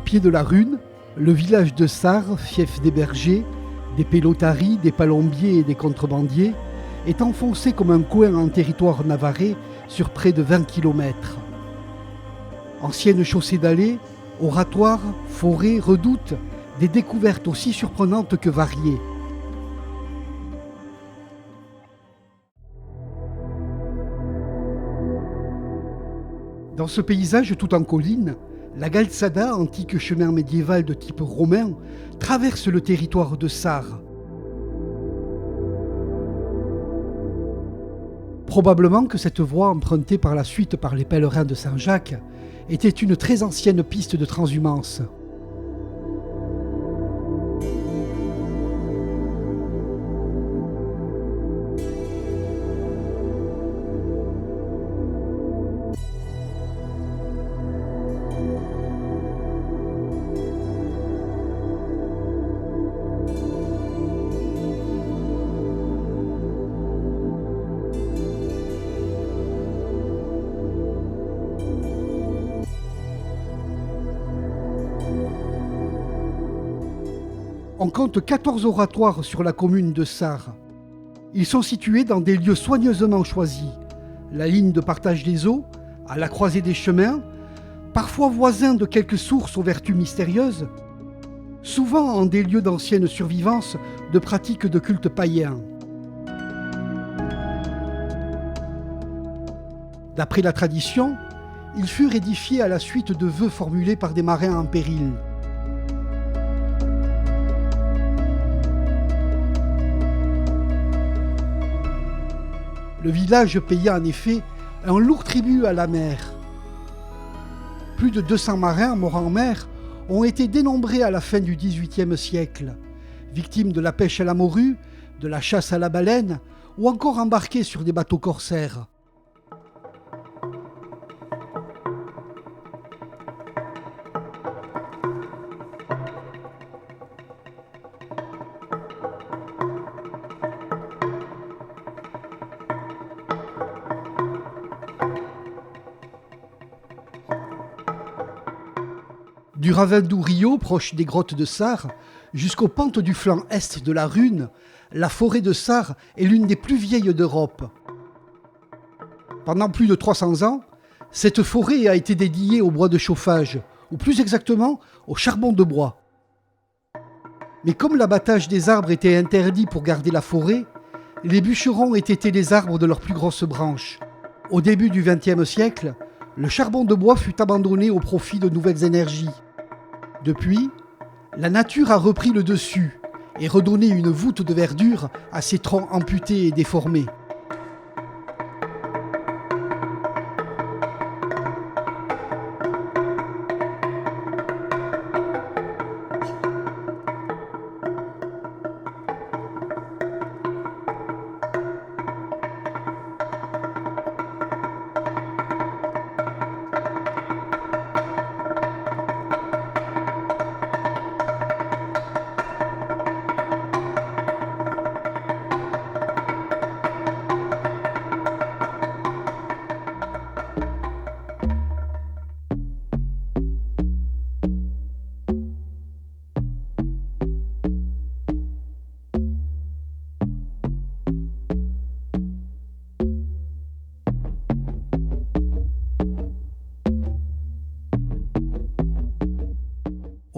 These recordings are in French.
pied de la Rhune, le village de Sarre, fief des bergers, des pelotaris, des palombiers et des contrebandiers, est enfoncé comme un coin en territoire navarrais sur près de 20 km. Ancienne chaussée d'allées, oratoires, forêts, redoutes, des découvertes aussi surprenantes que variées. Dans ce paysage tout en colline, la Galzada, antique chemin médiéval de type romain, traverse le territoire de Sarre. Probablement que cette voie empruntée par la suite par les pèlerins de Saint-Jacques était une très ancienne piste de transhumance. On compte 14 oratoires sur la commune de Sarre. Ils sont situés dans des lieux soigneusement choisis, la ligne de partage des eaux, à la croisée des chemins, parfois voisins de quelques sources aux vertus mystérieuses, souvent en des lieux d'ancienne survivance de pratiques de culte païen. D'après la tradition, ils furent édifiés à la suite de vœux formulés par des marins en péril. Le village paya en effet un lourd tribut à la mer. Plus de 200 marins morts en mer ont été dénombrés à la fin du XVIIIe siècle, victimes de la pêche à la morue, de la chasse à la baleine ou encore embarqués sur des bateaux corsaires. Du ravin d'Ourio, proche des grottes de Sarre, jusqu'aux pentes du flanc est de la Rhune, la forêt de Sarre est l'une des plus vieilles d'Europe. Pendant plus de 300 ans, cette forêt a été dédiée au bois de chauffage, ou plus exactement au charbon de bois. Mais comme l'abattage des arbres était interdit pour garder la forêt, les bûcherons étaient les arbres de leurs plus grosses branches. Au début du XXe siècle, le charbon de bois fut abandonné au profit de nouvelles énergies. Depuis, la nature a repris le dessus et redonné une voûte de verdure à ces troncs amputés et déformés.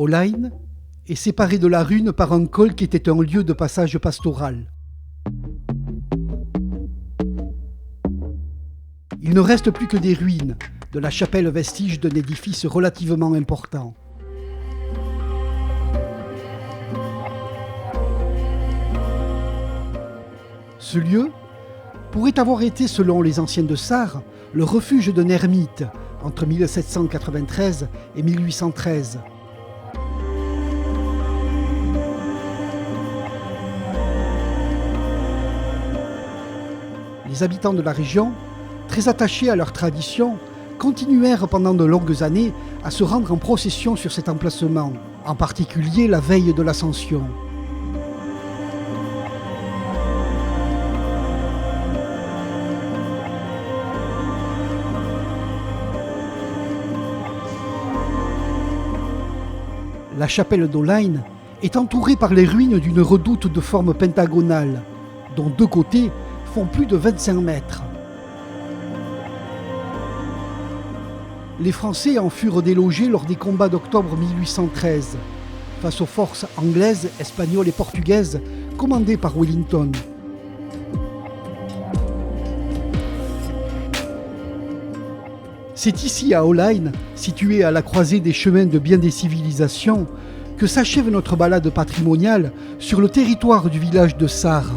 Olaine est séparée de la Rhune par un col qui était un lieu de passage pastoral. Il ne reste plus que des ruines, de la chapelle vestige d'un édifice relativement important. Ce lieu pourrait avoir été, selon les anciens de Sarre, le refuge d'un ermite entre 1793 et 1813. Les habitants de la région, très attachés à leur tradition, continuèrent pendant de longues années à se rendre en procession sur cet emplacement, en particulier la veille de l'Ascension. La chapelle d'Olaine est entourée par les ruines d'une redoute de forme pentagonale, dont 2 côtés font plus de 25 mètres. Les Français en furent délogés lors des combats d'octobre 1813, face aux forces anglaises, espagnoles et portugaises commandées par Wellington. C'est ici à Olaine, situé à la croisée des chemins de bien des civilisations, que s'achève notre balade patrimoniale sur le territoire du village de Sarre,